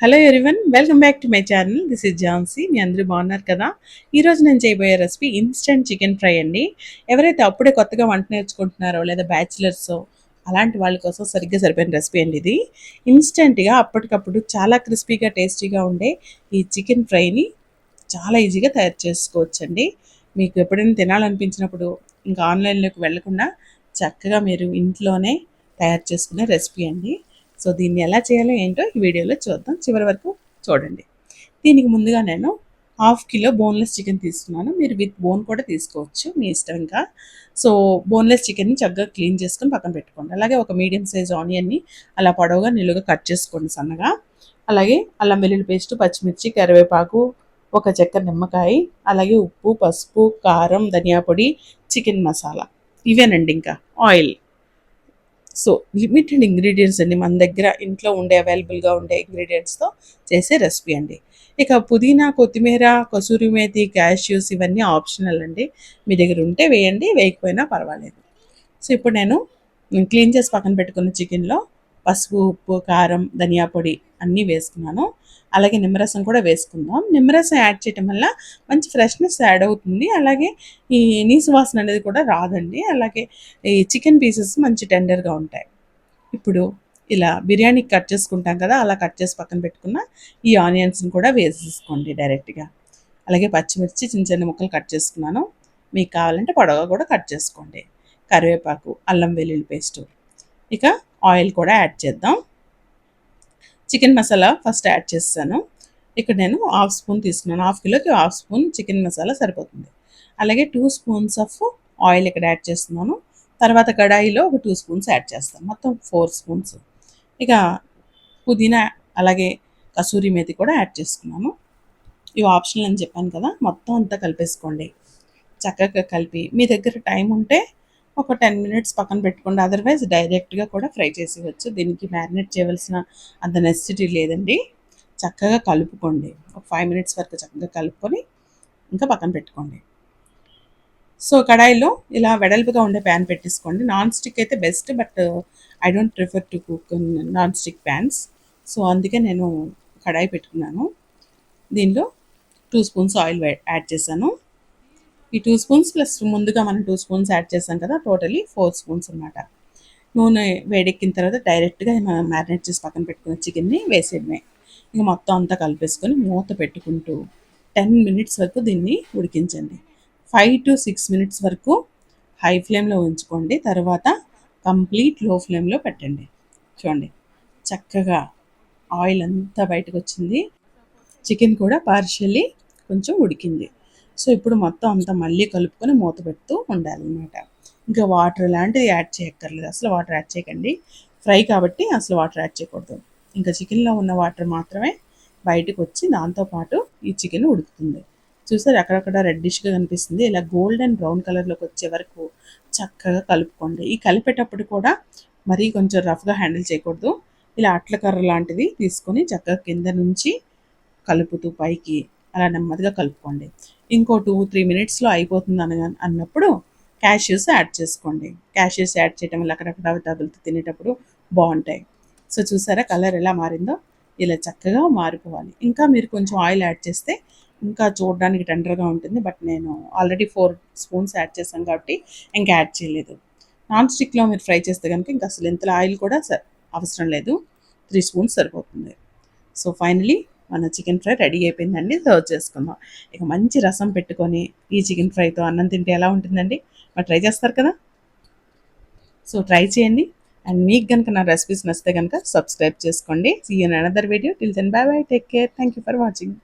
Hello everyone, welcome back to my channel. This is Jhansi. మీ అందరూ బాగున్నారు కదా? ఈరోజు నేను చేయబోయే రెసిపీ ఇన్స్టెంట్ చికెన్ ఫ్రై అండి. ఎవరైతే అప్పుడే కొత్తగా వంట నేర్చుకుంటున్నారో లేదా బ్యాచిలర్సో అలాంటి వాళ్ళ కోసం సరిగ్గా సరిపోయిన రెసిపీ అండి ఇది. ఇన్స్టెంట్గా అప్పటికప్పుడు చాలా క్రిస్పీగా టేస్టీగా ఉండే ఈ చికెన్ ఫ్రైని చాలా ఈజీగా తయారు చేసుకోవచ్చండి. మీకు ఎప్పుడైనా తినాలనిపించినప్పుడు ఇంకా ఆన్లైన్లోకి వెళ్ళకుండా చక్కగా మీరు ఇంట్లోనే తయారు చేసుకునే రెసిపీ అండి. సో దీన్ని ఎలా చేయాలో ఏంటో ఈ వీడియోలో చూద్దాం. చివరి వరకు చూడండి. దీనికి ముందుగా నేను హాఫ్ కిలో బోన్లెస్ చికెన్ తీసుకున్నాను. మీరు విత్ బోన్ కూడా తీసుకోవచ్చు, మీ ఇష్టం. ఇంకా సో బోన్లెస్ చికెన్ని చక్కగా క్లీన్ చేసుకొని పక్కన పెట్టుకోండి. అలాగే ఒక మీడియం సైజ్ ఆనియన్ని అలా పొడవుగా నిలువుగా కట్ చేసుకోండి సన్నగా. అలాగే అల్లం వెల్లుల్లి పేస్ట్, పచ్చిమిర్చి, కరివేపాకు, ఒక చెక్క నిమ్మకాయ, అలాగే ఉప్పు, పసుపు, కారం, ధనియా పొడి, చికెన్ మసాలా, ఇవేనండి. ఇంకా ఆయిల్. సో లిమిటెడ్ ఇంగ్రీడియంట్స్ అండి, మన దగ్గర ఇంట్లో ఉండే అవైలబుల్గా ఉండే ఇంగ్రీడియంట్స్తో చేసే రెసిపీ అండి. ఇక పుదీనా, కొత్తిమీర, కసూరి మేతి, క్యాష్యూస్ ఇవన్నీ ఆప్షనల్ అండి. మీ దగ్గర ఉంటే వేయండి, వేయకపోయినా పర్వాలేదు. సో ఇప్పుడు నేను క్లీన్ చేసి పక్కన పెట్టుకున్న చికెన్లో పసుపు, ఉప్పు, కారం, ధనియా పొడి అన్నీ వేసుకున్నాను. అలాగే నిమ్మరసం కూడా వేసుకుందాం. నిమ్మరసం యాడ్ చేయటం వల్ల మంచి ఫ్రెష్నెస్ యాడ్ అవుతుంది. అలాగే ఈ నీసు వాసన అనేది కూడా రాదండి. అలాగే ఈ చికెన్ పీసెస్ మంచి టెండర్గా ఉంటాయి. ఇప్పుడు ఇలా బిర్యానీకి కట్ చేసుకుంటాం కదా, అలా కట్ చేసి పక్కన పెట్టుకున్న ఈ ఆనియన్స్ని కూడా వేసేసుకోండి డైరెక్ట్గా. అలాగే పచ్చిమిర్చి చిన్న చిన్న ముక్కలు కట్ చేసుకున్నాను. మీకు కావాలంటే పొడవుగా కూడా కట్ చేసుకోండి. కరివేపాకు, అల్లం వెల్లుల్లి పేస్టు. ఇక ఆయిల్ కూడా యాడ్ చేద్దాం. చికెన్ మసాలా ఫస్ట్ యాడ్ చేస్తాను. ఇక్కడ నేను హాఫ్ స్పూన్ తీసుకున్నాను. హాఫ్ కిలోకి హాఫ్ స్పూన్ చికెన్ మసాలా సరిపోతుంది. అలాగే 2 స్పూన్స్ ఆఫ్ ఆయిల్ ఇక్కడ యాడ్ చేస్తున్నాను. తర్వాత కడాయిలో ఒక 2 స్పూన్స్ యాడ్ చేస్తాను. మొత్తం 4 స్పూన్స్. ఇక పుదీనా, అలాగే కసూరి మేతి కూడా యాడ్ చేసుకున్నాను. ఇవి ఆప్షనల్ అని చెప్పాను కదా, మొత్తం అంతా కలిపేసుకోండి. చక్కగా కలిపి మీ దగ్గర టైం ఉంటే ఒక 10 మినిట్స్ పక్కన పెట్టుకోండి. అదర్వైజ్ డైరెక్ట్గా కూడా ఫ్రై చేసేయచ్చు. దీనికి మ్యారినేట్ చేయవలసిన అంత నెసెసిటీ లేదండి. చక్కగా కలుపుకోండి. ఒక 5 మినిట్స్ వరకు చక్కగా కలుపుకొని ఇంకా పక్కన పెట్టుకోండి. సో కడాయిలో ఇలా వెడల్పుగా ఉండే ప్యాన్ పెట్టేసుకోండి. నాన్ స్టిక్ అయితే best, but I don't prefer to cook non stick fans. So అందుకే నేను కడాయి పెట్టుకున్నాను. దీనిలో 2 స్పూన్స్ ఆయిల్ యాడ్ చేశాను. ఈ 2 స్పూన్స్ ప్లస్ ముందుగా మనం 2 స్పూన్స్ యాడ్ చేసాం కదా, టోటలీ 4 స్పూన్స్ అనమాట. నూనె వేడెక్కిన తర్వాత డైరెక్ట్గా మనం మ్యారినేట్ చేసి పక్కన పెట్టుకున్న చికెన్ని వేసేయడమే. ఇంక మొత్తం అంతా కలిపేసుకొని మూత పెట్టుకుంటూ 10 మినిట్స్ వరకు దీన్ని ఉడికించండి. 5 to 6 మినిట్స్ వరకు హై ఫ్లేమ్లో ఉంచుకోండి. తర్వాత కంప్లీట్ లో ఫ్లేమ్లో పెట్టండి. చూడండి, చక్కగా ఆయిల్ అంతా బయటకు వచ్చింది. చికెన్ కూడా పార్షియల్లీ కొంచెం ఉడికింది. సో ఇప్పుడు మొత్తం అంతా మళ్ళీ కలుపుకొని మూత పెడుతూ ఉండాలన్నమాట. ఇంకా వాటర్ లాంటివి యాడ్ చేయక్కర్లేదు. అసలు వాటర్ యాడ్ చేయకండి. ఫ్రై కాబట్టి అసలు వాటర్ యాడ్ చేయకూడదు. ఇంకా చికెన్లో ఉన్న వాటర్ మాత్రమే బయటకు వచ్చి దాంతోపాటు ఈ చికెన్ ఉడుకుతుంది. చూసారు, అక్కడక్కడ రెడ్డిష్గా కనిపిస్తుంది. ఇలా గోల్డెన్ బ్రౌన్ కలర్లోకి వచ్చే వరకు చక్కగా కలుపుకోండి. ఈ కలిపేటప్పుడు కూడా మరీ కొంచెం రఫ్గా హ్యాండిల్ చేయకూడదు. ఇలా అట్ల కర్ర లాంటిది తీసుకొని చక్కగా కింద నుంచి కలుపుతూ పైకి అలా నెమ్మదిగా కలుపుకోండి. ఇంకో 2-3 మినిట్స్లో అయిపోతుంది అన్నప్పుడు క్యాష్యూస్ యాడ్ చేసుకోండి. క్యాష్యూస్ యాడ్ చేయడం వల్ల అక్కడక్కడ అవి తగులుతూ తినేటప్పుడు బాగుంటాయి. సో చూసారా కలర్ ఎలా మారిందో? ఇలా చక్కగా మారిపోవాలి. ఇంకా మీరు కొంచెం ఆయిల్ యాడ్ చేస్తే ఇంకా చూడడానికి టెండర్గా ఉంటుంది. బట్ నేను ఆల్రెడీ 4 స్పూన్స్ యాడ్ చేశాను కాబట్టి ఇంకా యాడ్ చేయలేదు. నాన్ స్టిక్లో మీరు ఫ్రై చేస్తే కనుక ఇంకా అసలు ఇంతలో ఆయిల్ కూడా అవసరం లేదు. 3 స్పూన్స్ సరిపోతుంది. సో ఫైనలీ మన చికెన్ ఫ్రై రెడీ అయిపోయిందండి. సర్వ్ చేసుకుందాం. ఇక మంచి రసం పెట్టుకొని ఈ చికెన్ ఫ్రైతో అన్నం తింటే ఎలా ఉంటుందండి? మరి ట్రై చేస్తారు కదా? సో ట్రై చేయండి. అండ్ మీకు కనుక నా రెసిపీస్ నచ్చితే కనుక సబ్స్క్రైబ్ చేసుకోండి. See you in another video. Till then bye bye, take care, thank you for watching.